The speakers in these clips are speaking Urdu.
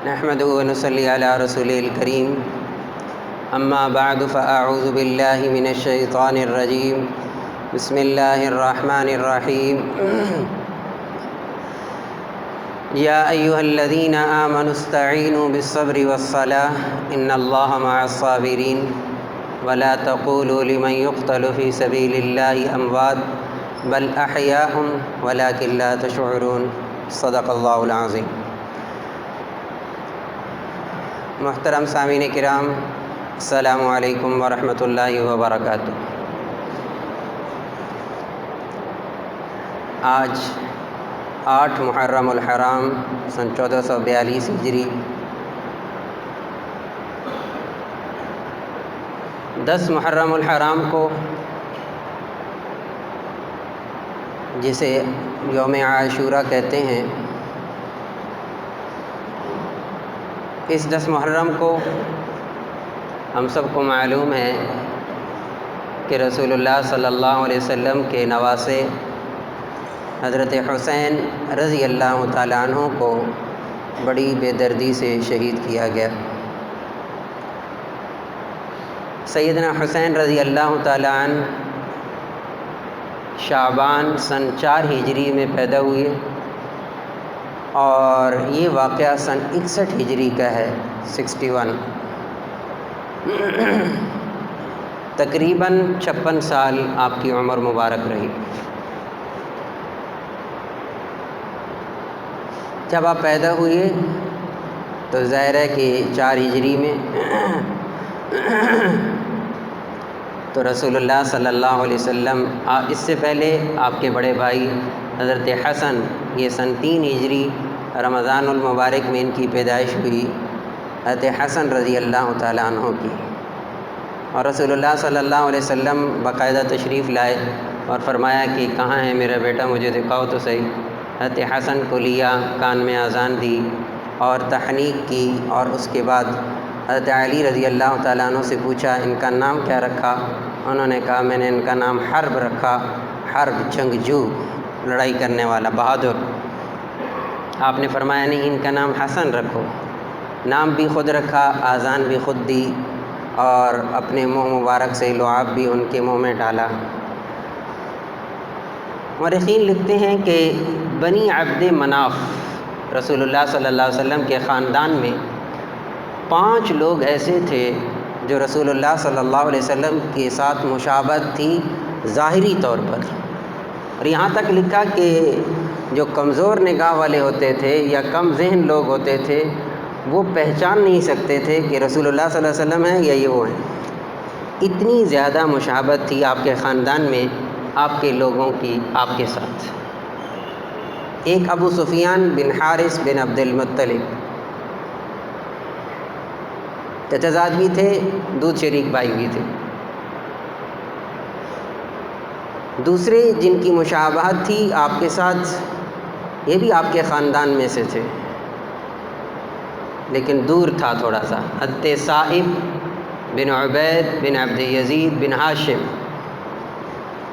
نحمده ونصلي على رسوله الكريم اما بعد فاعوذ بالله من الشيطان الرجيم بسم الله الرحمن الرحيم يا أيها الذين آمنوا استعينوا بالصبر والصلاة إن الله مع الصابرين ولا تقولوا لمن يقتل في سبيل الله أموات بل أحياء ولكن لا تشعرون صدق الله العظيم۔ محترم سامعین کرام، السلام علیکم ورحمۃ اللہ وبرکاتہ۔ آج 8 محرم الحرام سن 1442 ہجری 10 محرم الحرام کو، جسے یوم عاشورہ کہتے ہیں، اس 10 محرم کو ہم سب کو معلوم ہے کہ رسول اللہ صلی اللہ علیہ وسلم کے نواسے حضرت حسین رضی اللہ تعالیٰ عنہ کو بڑی بے دردی سے شہید کیا گیا۔ سیدنا حسین رضی اللہ تعالیٰ عنہ شعبان سن 4 ہجری میں پیدا ہوئے اور یہ واقعہ سن 61 ہجری کا ہے، 61۔ تقریباً 56 سال آپ کی عمر مبارک رہی۔ جب آپ پیدا ہوئے تو ظاہر ہے کہ 4 ہجری میں تو رسول اللہ صلی اللہ علیہ وسلم، اس سے پہلے آپ کے بڑے بھائی حضرت حسن، یہ سن 3 ہجری رمضان المبارک میں ان کی پیدائش ہوئی، حضرت حسن رضی اللہ تعالیٰ عنہ کی، اور رسول اللہ صلی اللہ علیہ وسلم باقاعدہ تشریف لائے اور فرمایا کہ کہاں ہے میرا بیٹا، مجھے دکھاؤ تو صحیح۔ حضرت حسن کو لیا، کان میں اذان دی اور تحنیک کی، اور اس کے بعد حضرت علی رضی اللہ تعالیٰ عنہ سے پوچھا ان کا نام کیا رکھا؟ انہوں نے کہا میں نے ان کا نام حرب رکھا، حرب جنگجو، لڑائی کرنے والا، بہادر۔ آپ نے فرمایا نہیں، ان کا نام حسن رکھو۔ نام بھی خود رکھا، اذان بھی خود دی، اور اپنے منہ مبارک سے لعاب بھی ان کے منہ میں ڈالا۔ مورخین لکھتے ہیں کہ بنی عبد مناف، رسول اللہ صلی اللہ علیہ وسلم کے خاندان میں 5 لوگ ایسے تھے جو رسول اللہ صلی اللہ علیہ وسلم کے ساتھ مشابہت تھی ظاہری طور پر، اور یہاں تک لکھا کہ جو کمزور نگاہ والے ہوتے تھے یا کم ذہن لوگ ہوتے تھے وہ پہچان نہیں سکتے تھے کہ رسول اللہ صلی اللہ علیہ وسلم ہیں یا یہ وہ ہیں۔ اتنی زیادہ مشابہت تھی آپ کے خاندان میں آپ کے لوگوں کی آپ کے ساتھ۔ ایک ابو سفیان بن حارث بن عبد المطلب چچا زاد بھی تھے، دودھ شریک بھائی بھی تھے۔ دوسرے جن کی مشابہت تھی آپ کے ساتھ، یہ بھی آپ کے خاندان میں سے تھے لیکن دور تھا تھوڑا سا، حضرت صائب بن عبید بن عبد یزید بن ہاشم،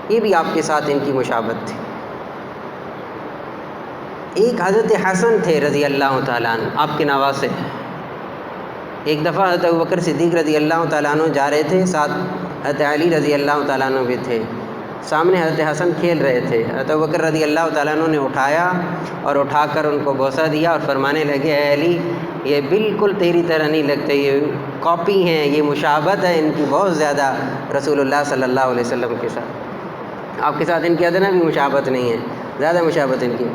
یہ بھی آپ کے ساتھ ان کی مشابہت تھی۔ ایک حضرت حسن تھے رضی اللہ تعالیٰ عنہ، آپ کے نواسے۔ ایک دفعہ حضرت ابوبکر صدیق رضی اللہ تعالیٰ عنہ جا رہے تھے، ساتھ حضرت علی رضی اللہ تعالیٰ عنہ بھی تھے، سامنے حضرت حسن کھیل رہے تھے۔ حضرت ابوبکر رضی اللہ تعالیٰ عنہ نے اٹھایا اور اٹھا کر ان کو بوسہ دیا اور فرمانے لگے اے علی، یہ بالکل تیری طرح نہیں لگتے، یہ کاپی ہیں، یہ مشابہت ہے ان کی بہت زیادہ رسول اللہ صلی اللہ علیہ وسلم کے ساتھ۔ آپ کے ساتھ ان کی ادنا بھی مشابہت نہیں ہے، زیادہ مشابہت ان کی۔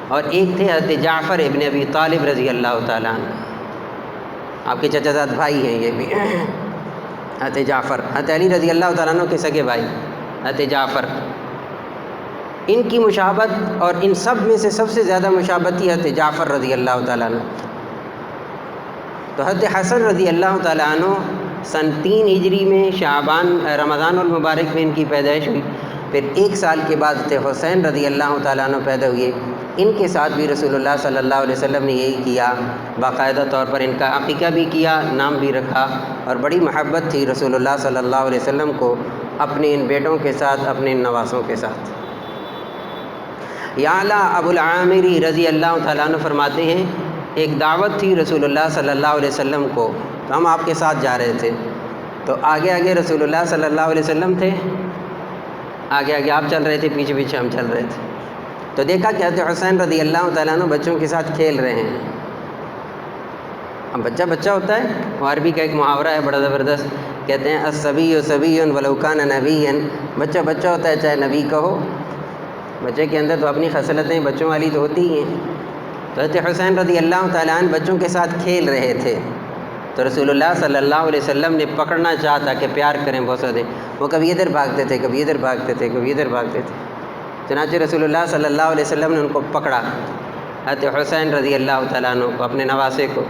اور ایک تھے حضرت جعفر ابن ابی طالب رضی اللہ تعالیٰ عنہ، آپ کے چچا زاد بھائی ہیں یہ بھی، حضرت جعفر، حضرت علی رضی اللہ تعالیٰ عنہ کے سگے بھائی حضرت جعفر۔ ان کی مشابہت، اور ان سب میں سے سب سے زیادہ مشابہت تھی حضرت جعفر رضی اللہ تعالیٰ عنہ۔ تو حضرت حسن رضی اللہ تعالیٰ عنہ سن 3 ہجری میں شعبان رمضان المبارک میں ان کی پیدائش ہوئی۔ پھر 1 سال کے بعد حضرت حسین رضی اللہ تعالیٰ عنہ پیدا ہوئے۔ ان کے ساتھ بھی رسول اللہ صلی اللہ علیہ وسلم نے یہی کیا، باقاعدہ طور پر ان کا عقیقہ بھی کیا، نام بھی رکھا، اور بڑی محبت تھی رسول اللہ صلی اللہ علیہ وسلم کو اپنے ان بیٹوں کے ساتھ، اپنے ان نواسوں کے ساتھ۔ یعلا ابو العامری رضی اللہ تعالیٰ عنہ فرماتے ہیں ایک دعوت تھی رسول اللہ صلی اللہ علیہ وسلم کو، تو ہم آپ کے ساتھ جا رہے تھے، تو آگے آگے رسول اللہ صلی اللہ علیہ وسلم تھے، آگے آگے آپ چل رہے تھے، پیچھے پیچھے ہم چل رہے تھے، تو دیکھا کہ حضرت حسین رضی اللہ تعالیٰ عنہ بچوں کے ساتھ کھیل رہے ہیں۔ اب بچہ بچہ ہوتا ہے، وہ عربی کا ایک محاورہ ہے بڑا زبردست، کہتے ہیں الصبی صبی ولو کان نبیا، بچہ بچہ ہوتا ہے چاہے نبی کا ہو، بچے کے اندر تو اپنی خصلتیں بچوں والی تو ہوتی ہی ہیں۔ تو حضرت حسین رضی اللہ تعالیٰ عنہ بچوں کے ساتھ کھیل رہے تھے، تو رسول اللہ صلی اللہ علیہ وسلم نے پکڑنا چاہتا کہ پیار کریں بوسہ دیں، وہ کبھی ادھر بھاگتے تھے، کبھی ادھر بھاگتے تھے، کبھی ادھر بھاگتے تھے، چنانچہ رسول اللہ صلی اللہ علیہ وسلم نے ان کو پکڑا، حضرت حسین رضی اللہ تعالیٰ عنہ کو، اپنے نواسے کو،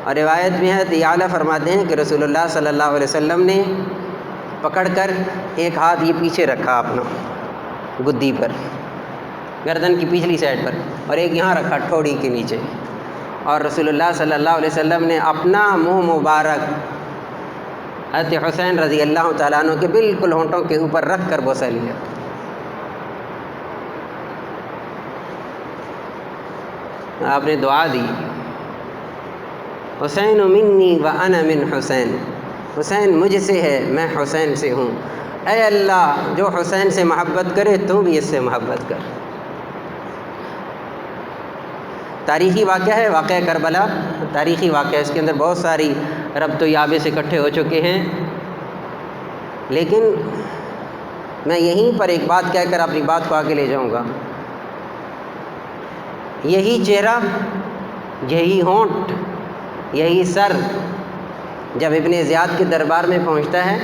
اور روایت میں حضرت اعلیٰ فرماتے ہیں کہ رسول اللہ صلی اللہ علیہ وسلم نے پکڑ کر ایک ہاتھ یہ پیچھے رکھا اپنا گدی پر، گردن کی پچھلی سائڈ پر، اور ایک یہاں رکھا ٹھوڑی کے نیچے، اور رسول اللہ صلی اللہ علیہ وسلم نے اپنا منہ مبارک حضرت حسین رضی اللہ تعالیٰ عنہ کے بالکل ہونٹوں کے اوپر رکھ کر بوسہ لیا۔ آپ نے دعا دی، حسین منی وانا من حسین، حسین مجھ سے ہے میں حسین سے ہوں، اے اللہ جو حسین سے محبت کرے تو بھی اس سے محبت کر۔ تاریخی واقعہ ہے، واقعہ کربلا تاریخی واقعہ، اس کے اندر بہت ساری ربط و یابس اکٹھے ہو چکے ہیں، لیکن میں یہیں پر ایک بات کہہ کر اپنی بات کو آگے لے جاؤں گا۔ یہی چہرہ، یہی ہونٹ، یہی سر جب ابن زیاد کے دربار میں پہنچتا ہے،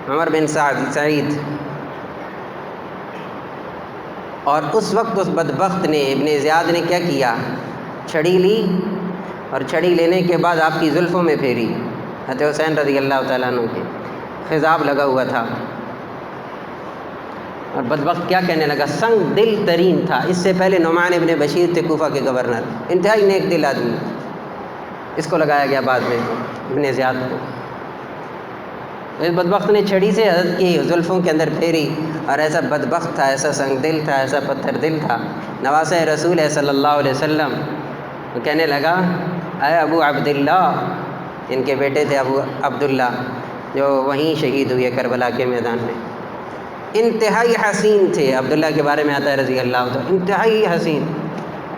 عمر بن سعید، اور اس وقت اس بدبخت نے ابن زیاد نے کیا کیا، چھڑی لی، اور چھڑی لینے کے بعد آپ کی زلفوں میں پھیری، حضرت حسین رضی اللہ تعالیٰ عنہ کے خضاب لگا ہوا تھا، اور بدبخت کیا کہنے لگا، سنگ دل ترین تھا، اس سے پہلے نعمان ابن بشیر تھے کوفہ کے گورنر، انتہائی نیک دل آدمی، اس کو لگایا گیا بعد میں ابن زیاد کو۔ اس بدبخت نے چھڑی سے حضرت کی زلفوں کے اندر پھیری، اور ایسا بدبخت تھا، ایسا سنگ دل تھا، ایسا پتھر دل تھا، نواسہ رسول ہے صلی اللہ علیہ وسلم، وہ کہنے لگا اے ابو عبداللہ، ان کے بیٹے تھے ابو عبداللہ جو وہیں شہید ہوئے کربلا کے میدان میں، انتہائی حسین تھے، عبداللہ کے بارے میں آتا ہے رضی اللہ عنہ، انتہائی حسین،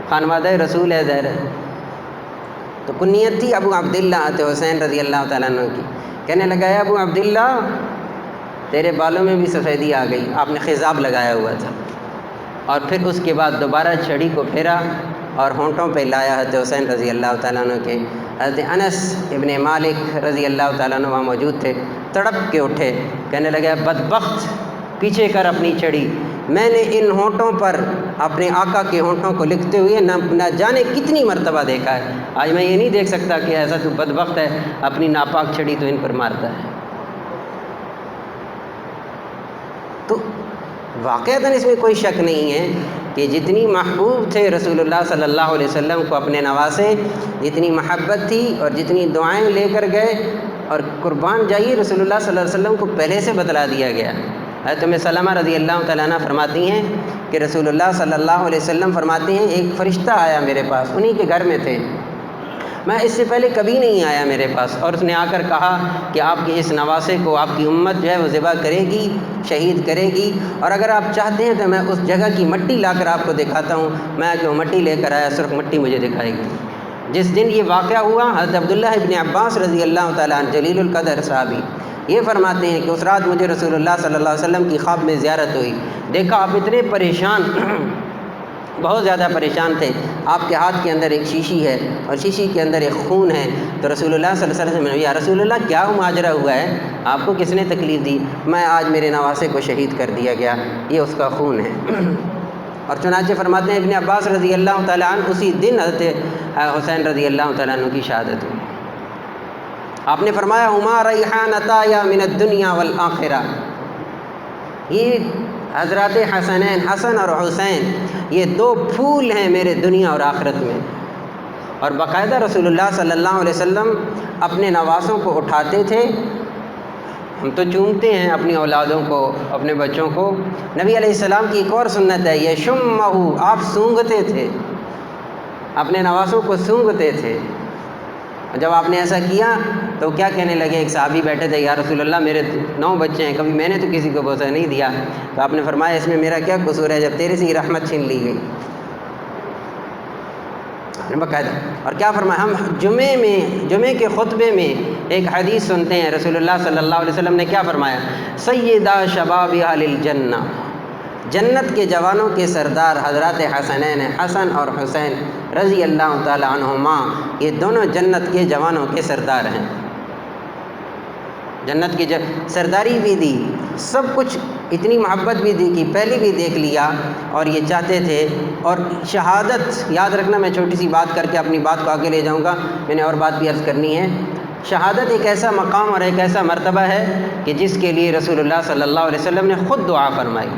خانوادہ رسول ہے ظاہر، تو کنیت تھی ابو عبداللہ حسین رضی اللہ تعالیٰ عنہ کی۔ کہنے لگا ہے ابو عبداللہ تیرے بالوں میں بھی سفیدی آ گئی، آپ نے خضاب لگایا ہوا تھا، اور پھر اس کے بعد دوبارہ چھڑی کو پھیرا اور ہونٹوں پہ لایا حضرت حسین رضی اللہ تعالیٰ عنہ کے۔ حضرت انس ابن مالک رضی اللہ تعالیٰ عنہ وہاں موجود تھے، تڑپ کے اٹھے، کہنے لگے بدبخت پیچھے کر اپنی چھڑی، میں نے ان ہونٹوں پر اپنے آقا کے ہونٹوں کو لکھتے ہوئے نہ جانے کتنی مرتبہ دیکھا ہے، آج میں یہ نہیں دیکھ سکتا کہ ایسا تو بدبخت ہے اپنی ناپاک چھڑی تو ان پر مارتا ہے۔ تو واقعتاً اس میں کوئی شک نہیں ہے کہ جتنی محبوب تھے رسول اللہ صلی اللہ علیہ وسلم کو اپنے نواسے، جتنی محبت تھی اور جتنی دعائیں لے کر گئے، اور قربان جائیے رسول اللہ صلی اللہ علیہ وسلم کو پہلے سے بتلا دیا گیا۔ حضرت ام سلمہ رضی اللہ تعالیٰ عنہ فرماتی ہیں کہ رسول اللہ صلی اللہ علیہ وسلم فرماتے ہیں ایک فرشتہ آیا میرے پاس، انہی کے گھر میں تھے، میں اس سے پہلے کبھی نہیں آیا میرے پاس، اور اس نے آ کر کہا کہ آپ کے اس نواسے کو آپ کی امت جو ہے وہ ذبح کرے گی، شہید کرے گی، اور اگر آپ چاہتے ہیں تو میں اس جگہ کی مٹی لا کر آپ کو دکھاتا ہوں۔ میں جو مٹی لے کر آیا، سرخ مٹی مجھے دکھائے گی۔ جس دن یہ واقعہ ہوا، حضرت عبداللہ ابن عباس رضی اللہ تعالیٰ عنہ جلیل القدر صحابی یہ فرماتے ہیں کہ اس رات مجھے رسول اللہ صلی اللہ علیہ وسلم کی خواب میں زیارت ہوئی، دیکھا آپ اتنے پریشان بہت زیادہ پریشان تھے، آپ کے ہاتھ کے اندر ایک شیشی ہے اور شیشی کے اندر ایک خون ہے، تو رسول اللہ صلی اللہ علیہ وسلم نے یا رسول اللہ کیا ماجرا ہوا ہے، آپ کو کس نے تکلیف دی؟ میں آج میرے نواسے کو شہید کر دیا گیا، یہ اس کا خون ہے۔ اور چنانچہ فرماتے ہیں ابن عباس رضی اللہ تعالیٰ عنہ اسی دن حضرت حسین رضی اللہ تعالیٰ عنہ کی شہادت ہوئی۔ آپ نے فرمایا ہما ریحانتا یا من الدنیا والآخرہ، یہ حضرات حسنین، حسن اور حسین، یہ دو پھول ہیں میرے دنیا اور آخرت میں۔ اور باقاعدہ رسول اللہ صلی اللہ علیہ وسلم اپنے نواسوں کو اٹھاتے تھے، ہم تو چومتے ہیں اپنی اولادوں کو، اپنے بچوں کو، نبی علیہ السلام کی ایک اور سنت ہے یشمہ، آپ سونگھتے تھے، اپنے نواسوں کو سونگھتے تھے. جب آپ نے ایسا کیا تو کیا کہنے لگے؟ ایک صحابی بیٹھے تھے، یا رسول اللہ میرے 9 بچے ہیں، کبھی میں نے تو کسی کو بوسہ نہیں دیا. تو آپ نے فرمایا اس میں میرا کیا قصور ہے جب تیرے سے ہی رحمت چھین لی گئی. باقاعدہ. اور کیا فرمایا؟ ہم جمعے کے خطبے میں ایک حدیث سنتے ہیں، رسول اللہ صلی اللہ علیہ وسلم نے کیا فرمایا؟ سیدہ شباب اہل الجنہ، جنت کے جوانوں کے سردار حضرات حسنین، حسن اور حسین رضی اللہ تعالی عنہما، یہ دونوں جنت کے جوانوں کے سردار ہیں. جنت کی سرداری بھی دی، سب کچھ، اتنی محبت بھی دی کہ پہلے بھی دیکھ لیا اور یہ چاہتے تھے. اور شہادت یاد رکھنا، میں چھوٹی سی بات کر کے اپنی بات کو آگے لے جاؤں گا، میں نے اور بات بھی عرض کرنی ہے. شہادت ایک ایسا مقام اور ایک ایسا مرتبہ ہے کہ جس کے لیے رسول اللہ صلی اللہ علیہ وسلم نے خود دعا فرمائی،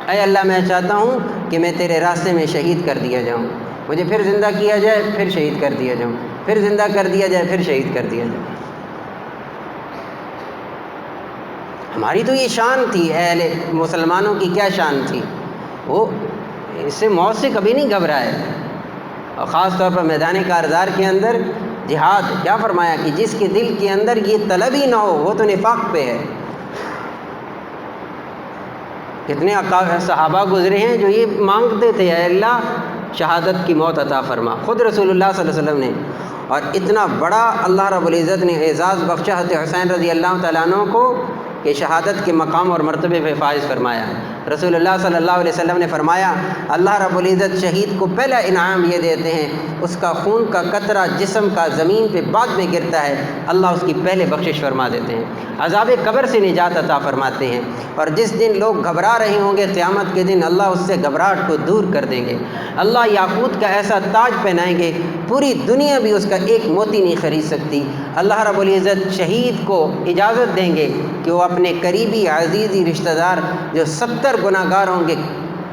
اے اللہ میں چاہتا ہوں کہ میں تیرے راستے میں شہید کر دیا جاؤں، مجھے پھر زندہ کیا جائے پھر شہید کر دیا جاؤں، پھر زندہ کر دیا جائے پھر شہید کر دیا جائے. ہماری تو یہ شان تھی، اہل مسلمانوں کی کیا شان تھی، وہ اس سے موت سے کبھی نہیں گھبرائے. اور خاص طور پر میدان کارزار کے اندر جہاد، کیا فرمایا کہ جس کے دل کے اندر یہ طلب ہی نہ ہو وہ تو نفاق پہ ہے. کتنے صحابہ گزرے ہیں جو یہ مانگتے تھے، اے اللہ شہادت کی موت عطا فرما. خود رسول اللہ صلی اللہ علیہ وسلم نے، اور اتنا بڑا اللہ رب العزت نے اعزاز بخشا حضرت حسین رضی اللہ تعالیٰ عنہ کو کہ شہادت کے مقام اور مرتبے پہ فائز فرمایا. رسول اللہ صلی اللہ علیہ وسلم نے فرمایا اللہ رب العزت شہید کو پہلا انعام یہ دیتے ہیں، اس کا خون کا قطرہ جسم کا زمین پہ بعد میں گرتا ہے، اللہ اس کی پہلے بخشش فرما دیتے ہیں، عذاب قبر سے نجات عطا فرماتے ہیں. اور جس دن لوگ گھبرا رہے ہوں گے قیامت کے دن، اللہ اس سے گھبراہٹ کو دور کر دیں گے. اللہ یاقوت کا ایسا تاج پہنائیں گے، پوری دنیا بھی اس کا ایک موتی نہیں خرید سکتی. اللہ رب العزت شہید کو اجازت دیں گے کہ وہ اپنے قریبی عزیزی رشتہ دار جو 70 گناہ گار ہوں گے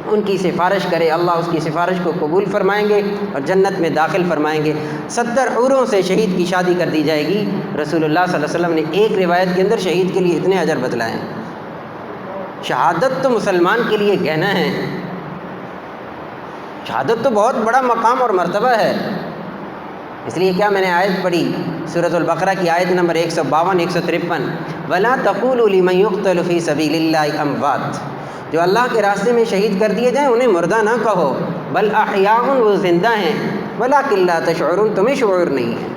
ان کی سفارش کرے، اللہ اس کی سفارش کو قبول فرمائیں گے اور جنت میں داخل فرمائیں گے. 70 حوروں سے شہید کی شادی کر دی جائے گی. رسول اللہ صلی اللہ علیہ وسلم نے ایک روایت کے اندر شہید کے لیے اتنے اجر بتلائے ہیں. شہادت تو مسلمان کے لیے گہنا ہے، شہادت تو بہت بڑا مقام اور مرتبہ ہے. اس لیے کیا میں نے آیت پڑھی سورۃ البقرہ کی آیت نمبر 152 153، وَلَا تَقُولُوا لِمَن يُقْتَلُ فِي سَبِيلِ اللَّهِ أَمْوَاتٌ، جو اللہ کے راستے میں شہید کر دیے جائیں انہیں مردہ نہ کہو، بل احیاء، وہ زندہ ہیں، وَلَٰكِن لَّا تَشْعُرُونَ، تمہیں شعور نہیں ہے.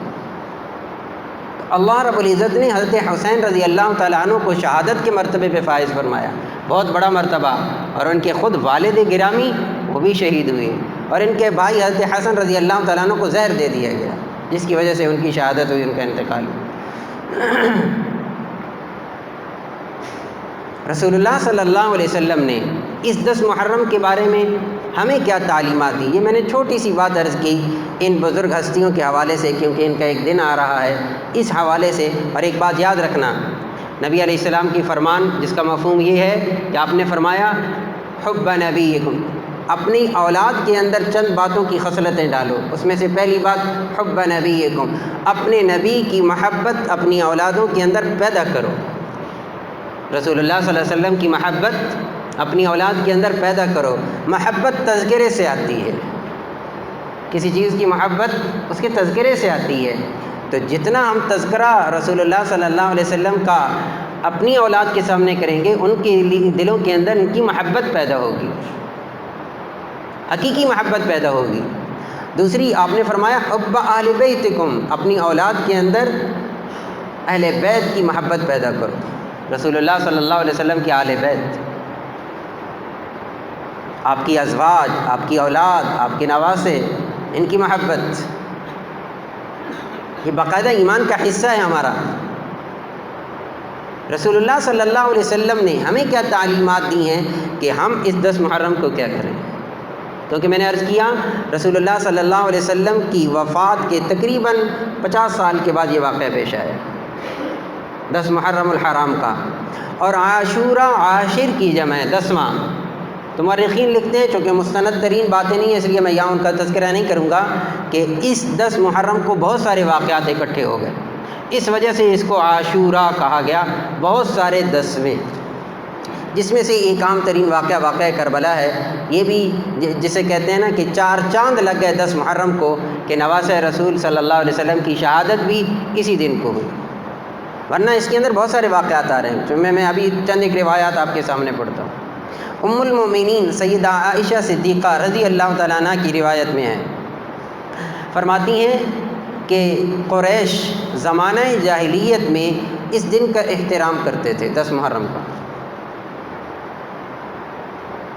اللہ رب العزت نے حضرت حسین رضی اللہ تعالیٰ عنہ کو شہادت کے مرتبے پہ فائز فرمایا، بہت بڑا مرتبہ. اور ان کے خود والد گرامی وہ بھی شہید ہوئے، اور ان کے بھائی حضرت حسن رضی اللہ تعالیٰ عنہ کو زہر دے دیا گیا جس کی وجہ سے ان کی شہادت ہوئی، ان کا انتقال ہوا. رسول اللہ صلی اللہ علیہ وسلم نے اس 10 محرم کے بارے میں ہمیں کیا تعلیمات دی، یہ میں نے چھوٹی سی بات عرض کی ان بزرگ ہستیوں کے حوالے سے، کیونکہ ان کا ایک دن آ رہا ہے اس حوالے سے. اور ایک بات یاد رکھنا، نبی علیہ السلام کی فرمان جس کا مفہوم یہ ہے کہ آپ نے فرمایا حب نبیکم، اپنی اولاد کے اندر چند باتوں کی خصلتیں ڈالو. اس میں سے پہلی بات حب نبیکم، اپنے نبی کی محبت اپنی اولادوں کے اندر پیدا کرو. رسول اللہ صلی اللہ علیہ وسلم کی محبت اپنی اولاد کے اندر پیدا کرو. محبت تذکرے سے آتی ہے، کسی چیز کی محبت اس کے تذکرے سے آتی ہے. تو جتنا ہم تذکرہ رسول اللہ صلی اللہ علیہ وسلم کا اپنی اولاد کے سامنے کریں گے، ان کے دلوں کے اندر ان کی محبت پیدا ہوگی، حقیقی محبت پیدا ہوگی. دوسری آپ نے فرمایا حب اہل بیتکم، اپنی اولاد کے اندر اہل بیت کی محبت پیدا کرو. رسول اللہ صلی اللہ علیہ وسلم کی اہل بیت، آپ کی ازواج، آپ کی اولاد، آپ کے نواسے، ان کی محبت یہ باقاعدہ ایمان کا حصہ ہے ہمارا. رسول اللہ صلی اللہ علیہ وسلم نے ہمیں کیا تعلیمات دی ہیں کہ ہم اس 10 محرم کو کیا کریں. کیونکہ میں نے عرض کیا رسول اللہ صلی اللہ علیہ وسلم کی وفات کے تقریباً 50 سال کے بعد یہ واقعہ پیش آیا 10 محرم الحرام کا. اور عاشورہ عاشر کی جمع ہے 10واں. تو مورخین لکھتے ہیں چونکہ مستند ترین باتیں نہیں ہیں اس لیے میں یہاں ان کا تذکرہ نہیں کروں گا کہ اس 10 محرم کو بہت سارے واقعات اکٹھے ہو گئے، اس وجہ سے اس کو عاشورہ کہا گیا. بہت سارے 10ویں جس میں سے ایک عام ترین واقعہ کربلا ہے۔ یہ بھی جسے کہتے ہیں نا کہ 4 چاند لگ گئے 10 محرم کو کہ نواسۂ رسول صلی اللہ علیہ وسلم کی شہادت بھی اسی دن کو ہوئی، ورنہ اس کے اندر بہت سارے واقعات آ رہے ہیں، تو میں ابھی چند ایک روایات آپ کے سامنے پڑھتا ہوں۔ ام المومنین سیدہ عائشہ صدیقہ رضی اللہ تعالیٰ عنہ کی روایت میں ہے، فرماتی ہیں کہ قریش زمانہ جاہلیت میں اس دن کا احترام کرتے تھے، 10 محرم کا،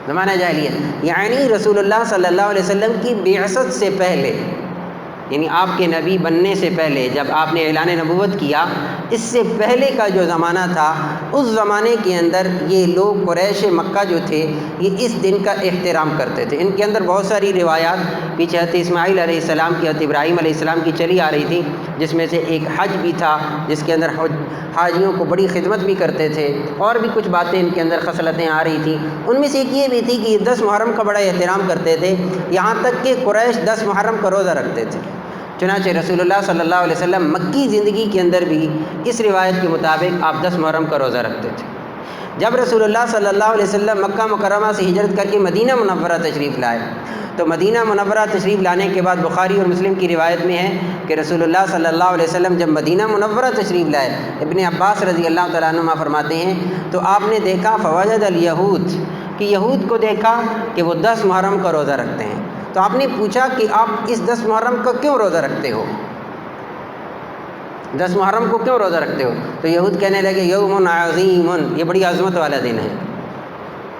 زمانہ جاہلیت یعنی رسول اللہ صلی اللہ علیہ وسلم کی بعثت سے پہلے، یعنی آپ کے نبی بننے سے پہلے، جب آپ نے اعلان نبوت کیا اس سے پہلے کا جو زمانہ تھا، اس زمانے کے اندر یہ لوگ قریش مکہ جو تھے یہ اس دن کا احترام کرتے تھے۔ ان کے اندر بہت ساری روایات پیچھے حضرت اسماعیل علیہ السلام کی، حضرت ابراہیم علیہ السلام کی چلی آ رہی تھی، جس میں سے ایک حج بھی تھا جس کے اندر حاجیوں کو بڑی خدمت بھی کرتے تھے، اور بھی کچھ باتیں ان کے اندر خصلتیں آ رہی تھیں۔ ان میں سے ایک یہ بھی تھی کہ یہ 10 محرم کا بڑا احترام کرتے تھے، یہاں تک کہ قریش 10 محرم کا روزہ رکھتے تھے۔ چنانچہ رسول اللہ صلی اللہ علیہ وسلم مکی زندگی کے اندر بھی اس روایت کے مطابق آپ 10 محرم کا روزہ رکھتے تھے۔ جب رسول اللہ صلی اللہ علیہ وسلم مکہ مکرمہ سے ہجرت کر کے مدینہ منورہ تشریف لائے تو مدینہ منورہ تشریف لانے کے بعد بخاری اور مسلم کی روایت میں ہے کہ رسول اللہ صلی اللہ علیہ وسلم جب مدینہ منورہ تشریف لائے، ابن عباس رضی اللہ تعالیٰ عنہما فرماتے ہیں تو آپ نے دیکھا فوجد الیہود، کہ یہود کو دیکھا کہ وہ 10 محرم کا روزہ رکھتے ہیں۔ تو آپ نے پوچھا کہ آپ اس 10 محرم کا کیوں روزہ رکھتے ہو، 10 محرم کو کیوں روزہ رکھتے ہو؟ تو یہود کہنے لگے یوم عظیم، یہ بڑی عظمت والا دن ہے،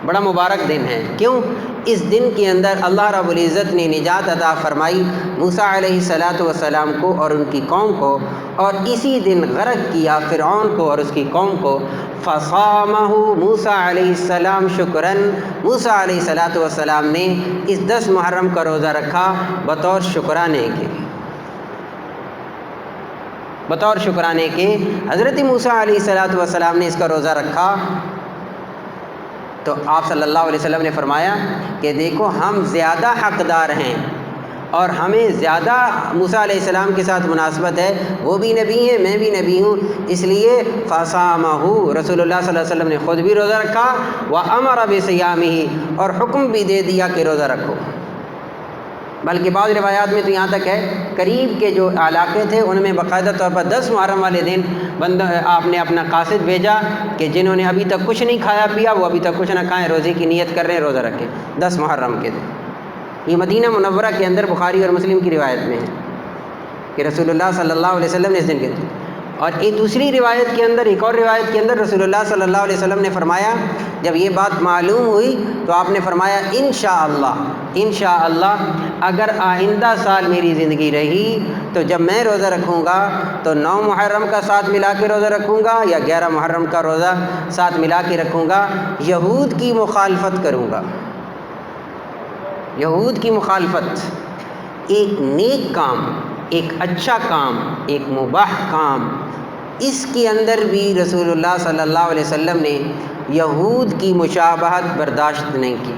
بڑا مبارک دن ہے۔ کیوں؟ اس دن کے اندر اللہ رب العزت نے نجات عطا فرمائی موسیٰ علیہ السلام کو اور ان کی قوم کو، اور اسی دن غرق کیا فرعون کو اور اس کی قوم کو۔ فصامہ موسیٰ علیہ السلام شکراً، موسیٰ علیہ السلام نے اس 10 محرم کا روزہ رکھا بطور شکرانے کے، بطور شکرانے کے حضرت موسیٰ علیہ السلام نے اس کا روزہ رکھا۔ تو آپ صلی اللہ علیہ وسلم نے فرمایا کہ دیکھو ہم زیادہ حقدار ہیں اور ہمیں زیادہ موسیٰ علیہ السلام کے ساتھ مناسبت ہے، وہ بھی نبی ہیں میں بھی نبی ہوں، اس لیے فصامہ رسول اللہ صلی اللہ علیہ وسلم نے خود بھی روزہ رکھا، وَأَمَرَ بِصِيَامِهِ اور حکم بھی دے دیا کہ روزہ رکھو۔ بلکہ بعض روایات میں تو یہاں تک ہے قریب کے جو علاقے تھے ان میں باقاعدہ طور پر 10 محرم والے دن آپ نے اپنا قاصد بھیجا کہ جنہوں نے ابھی تک کچھ نہیں کھایا پیا وہ ابھی تک کچھ نہ کھائیں، روزے کی نیت کر رہے ہیں، روزہ رکھیں 10 محرم کے دن۔ یہ مدینہ منورہ کے اندر بخاری اور مسلم کی روایت میں ہے کہ رسول اللہ صلی اللہ علیہ وسلم نے اس دن کے دن، اور ایک دوسری روایت کے اندر، ایک اور روایت کے اندر رسول اللہ صلی اللہ علیہ وسلم نے فرمایا، جب یہ بات معلوم ہوئی تو آپ نے فرمایا انشاءاللہ، انشاءاللہ اگر آئندہ سال میری زندگی رہی تو جب میں روزہ رکھوں گا تو 9 محرم کا ساتھ ملا کے روزہ رکھوں گا یا 11 محرم کا روزہ ساتھ ملا کے رکھوں گا، یہود کی مخالفت کروں گا۔ یہود کی مخالفت، ایک نیک کام، ایک اچھا کام، ایک مباح کام، اس کے اندر بھی رسول اللہ صلی اللہ علیہ وسلم نے یہود کی مشابہت برداشت نہیں کی۔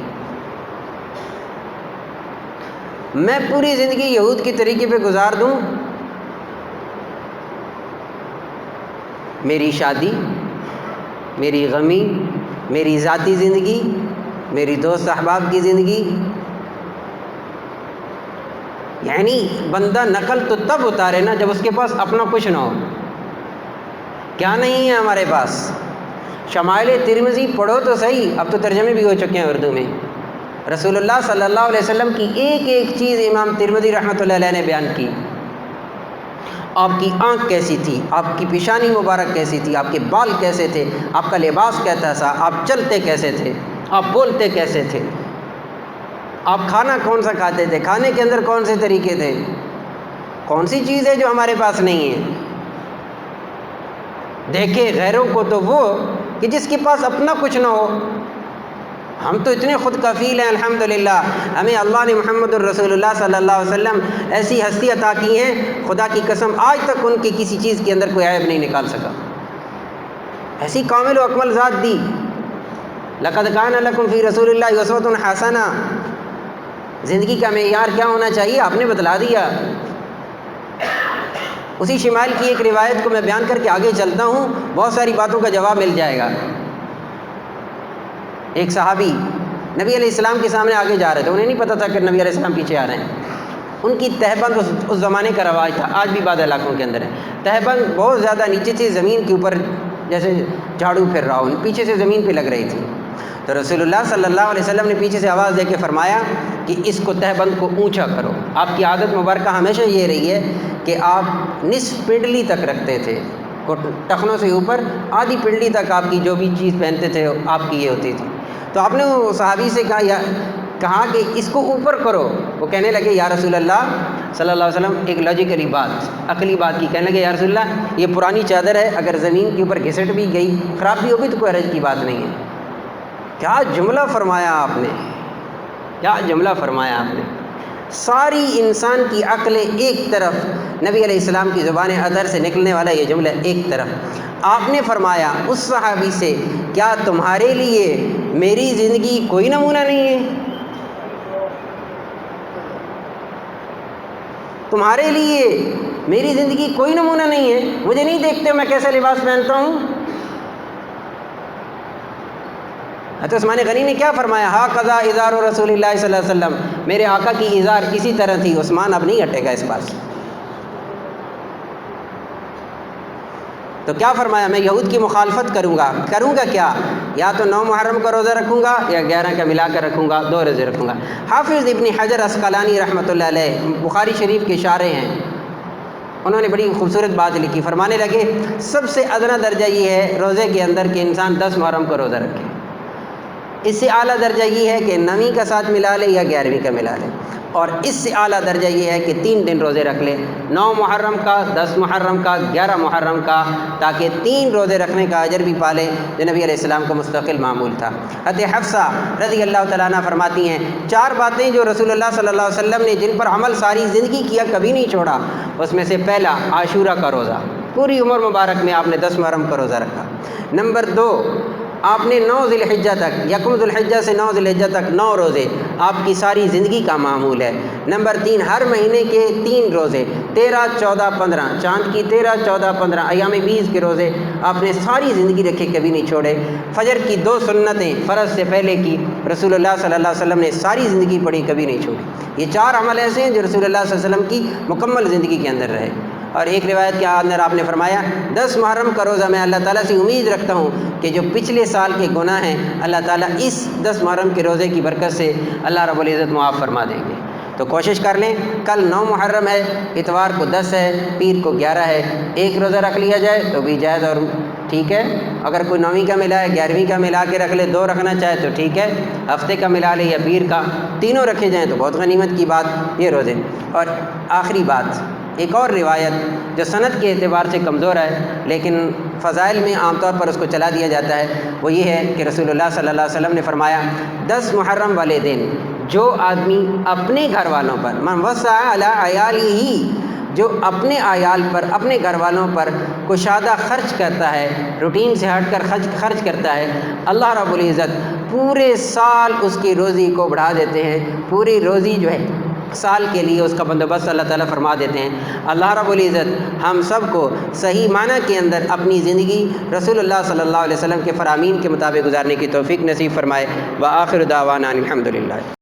میں پوری زندگی یہود کی طریقے پہ گزار دوں، میری شادی، میری غمی، میری ذاتی زندگی، میری دوست احباب کی زندگی، یعنی بندہ نقل تو تب اتارے نا جب اس کے پاس اپنا کچھ نہ ہو۔ کیا نہیں ہے ہمارے پاس؟ شمائل ترمذی پڑھو تو صحیح، اب تو ترجمے بھی ہو چکے ہیں اردو میں۔ رسول اللہ صلی اللہ علیہ وسلم کی ایک ایک چیز امام ترمذی رحمۃ اللہ علیہ نے بیان کی۔ آپ کی آنکھ کیسی تھی، آپ کی پیشانی مبارک کیسی تھی، آپ کے بال کیسے تھے، آپ کا لباس کیسا تھا، آپ چلتے کیسے تھے، آپ بولتے کیسے تھے، آپ کھانا کون سا کھاتے تھے، کھانے کے اندر کون سے طریقے تھے، کون سی چیز ہے جو ہمارے پاس نہیں ہے۔ دیکھے غیروں کو تو وہ کہ جس کے پاس اپنا کچھ نہ ہو، ہم تو اتنے خود کفیل ہیں الحمدللہ، ہمیں اللہ نے محمد الرسول اللہ صلی اللہ علیہ وسلم ایسی ہستی عطا کی ہیں، خدا کی قسم آج تک ان کی کسی چیز کے اندر کوئی عیب نہیں نکال سکا، ایسی کامل و اکمل ذات دی۔ لقد کان لکم فی رسول اللہ اسوۃ حسنہ، زندگی کا معیار کیا ہونا چاہیے آپ نے بتلا دیا۔ اسی شمائل کی ایک روایت کو میں بیان کر کے آگے چلتا ہوں، بہت ساری باتوں کا جواب مل جائے گا۔ ایک صحابی نبی علیہ السلام کے سامنے آگے جا رہے تھے، انہیں نہیں پتہ تھا کہ نبی علیہ السلام پیچھے آ رہے ہیں. ان کی تہبند اس زمانے کا رواج تھا، آج بھی بعض علاقوں کے اندر ہے. تہبند بہت زیادہ نیچے تھی، زمین کے اوپر جیسے جھاڑو پھر رہا ہو، پیچھے سے زمین پہ لگ رہی تھی. تو رسول اللہ صلی اللہ علیہ وسلم نے پیچھے سے آواز دے کے فرمایا کہ اس کو تہبند کو اونچا کرو. آپ کی عادت مبارکہ ہمیشہ یہ رہی ہے کہ آپ نصف پنڈلی تک رکھتے تھے، ٹخنوں سے اوپر آدھی پنڈلی تک آپ کی جو بھی چیز پہنتے تھے آپ کی یہ ہوتی تھی. تو آپ نے وہ صحابی سے کہا کہ اس کو اوپر کرو. وہ کہنے لگے یا رسول اللہ صلی اللہ علیہ وسلم، ایک لاجیکلی بات، عقلی بات کی، کہنے لگے یا رسول اللہ یہ پرانی چادر ہے، اگر زمین کے اوپر گھسٹ بھی گئی خراب بھی ہوگی تو کوئی حرج کی بات نہیں ہے. کیا جملہ فرمایا آپ نے، کیا جملہ فرمایا آپ نے. ساری انسان کی عقلیں ایک طرف، نبی علیہ السلام کی زبان ادھر سے نکلنے والا یہ جملہ ایک طرف. آپ نے فرمایا اس صحابی سے کیا تمہارے لیے میری زندگی کوئی نمونہ نہیں ہے؟ تمہارے لیے میری زندگی کوئی نمونہ نہیں ہے؟ مجھے نہیں دیکھتے میں کیسا لباس پہنتا ہوں؟ حضرت عثمان غنی نے کیا فرمایا، ہا قضا ازار رسول اللہ صلی اللہ علیہ وسلم، میرے آقا کی ازار اسی طرح تھی. عثمان اب نہیں ہٹے گا اس پاس. تو کیا فرمایا، میں یہود کی مخالفت کروں گا کیا؟ یا تو 9 محرم کا روزہ رکھوں گا یا 11 کا ملا کر رکھوں گا، 2 روزے رکھوں گا. حافظ ابن حجر عسقلانی رحمۃ اللہ علیہ بخاری شریف کے شارح ہیں، انہوں نے بڑی خوبصورت بات لکھی. فرمانے لگے سب سے ادنا درجہ یہ ہے روزے کے اندر کہ انسان 10 محرم کا روزہ رکھے. اس سے اعلیٰ درجہ یہ ہے کہ 9ویں کا ساتھ ملا لے یا 11ویں کا ملا لے. اور اس سے اعلیٰ درجہ یہ ہے کہ 3 دن روزے رکھ لے، 9 محرم کا، 10 محرم کا، 11 محرم کا، تاکہ 3 روزے رکھنے کا اجر بھی پالے جو نبی علیہ السلام کو مستقل معمول تھا. حضرت حفصہ رضی اللہ تعالیٰ عنہ فرماتی ہیں 4 باتیں جو رسول اللہ صلی اللہ علیہ وسلم نے جن پر عمل ساری زندگی کیا، کبھی نہیں چھوڑا. اس میں سے پہلا عاشورہ کا روزہ، پوری عمر مبارک میں آپ نے 10 محرم کا روزہ رکھا. نمبر 2، آپ نے 9 ذی الحجہ تک، یکم ذی الحجہ سے 9 ذی الحجہ تک 9 روزے آپ کی ساری زندگی کا معمول ہے. نمبر 3، ہر مہینے کے 3 روزے، 13، 14، 15، چاند کی 13، 14، 15 ایام 20 کے روزے آپ نے ساری زندگی رکھے، کبھی نہیں چھوڑے. فجر کی 2 سنتیں فرض سے پہلے کی رسول اللہ صلی اللہ علیہ وسلم نے ساری زندگی پڑھی، کبھی نہیں چھوڑی. یہ 4 عمل ایسے ہیں جو رسول اللہ صلی اللہ علیہ وسلم کی مکمل زندگی کے اندر رہے. اور ایک روایت کے اندر آپ نے فرمایا 10 محرم کا روزہ میں اللہ تعالیٰ سے امید رکھتا ہوں کہ جو پچھلے سال کے گناہ ہیں اللہ تعالیٰ اس 10 محرم کے روزے کی برکت سے اللہ رب العزت معاف فرما دیں گے. تو کوشش کر لیں، کل 9 محرم ہے، اتوار کو 10 ہے، پیر کو 11 ہے، ایک روزہ رکھ لیا جائے تو بھی جائز اور ٹھیک ہے. اگر کوئی 9ویں کا ملا ہے، 11ویں کا ملا کے رکھ لے، 2 رکھنا چاہے تو ٹھیک ہے، ہفتے کا ملا لے یا پیر کا، تینوں رکھے جائیں تو بہت غنیمت کی بات یہ روزے. اور آخری بات، ایک اور روایت جو سند کے اعتبار سے کمزور ہے لیکن فضائل میں عام طور پر اس کو چلا دیا جاتا ہے، وہ یہ ہے کہ رسول اللہ صلی اللہ علیہ وسلم نے فرمایا 10 محرم والے دن جو آدمی اپنے گھر والوں پر، من وسع علی عیالہ، جو اپنے عیال پر، اپنے گھر والوں پر کشادہ خرچ کرتا ہے، روٹین سے ہٹ کر خرچ کرتا ہے، اللہ رب العزت پورے سال اس کی روزی کو بڑھا دیتے ہیں. پوری روزی جو ہے سال کے لیے اس کا بندوبست اللہ تعالیٰ فرما دیتے ہیں. اللہ رب العزت ہم سب کو صحیح معنی کے اندر اپنی زندگی رسول اللہ صلی اللہ علیہ وسلم کے فرامین کے مطابق گزارنے کی توفیق نصیب فرمائے. وآخر دعوانا الحمدللہ.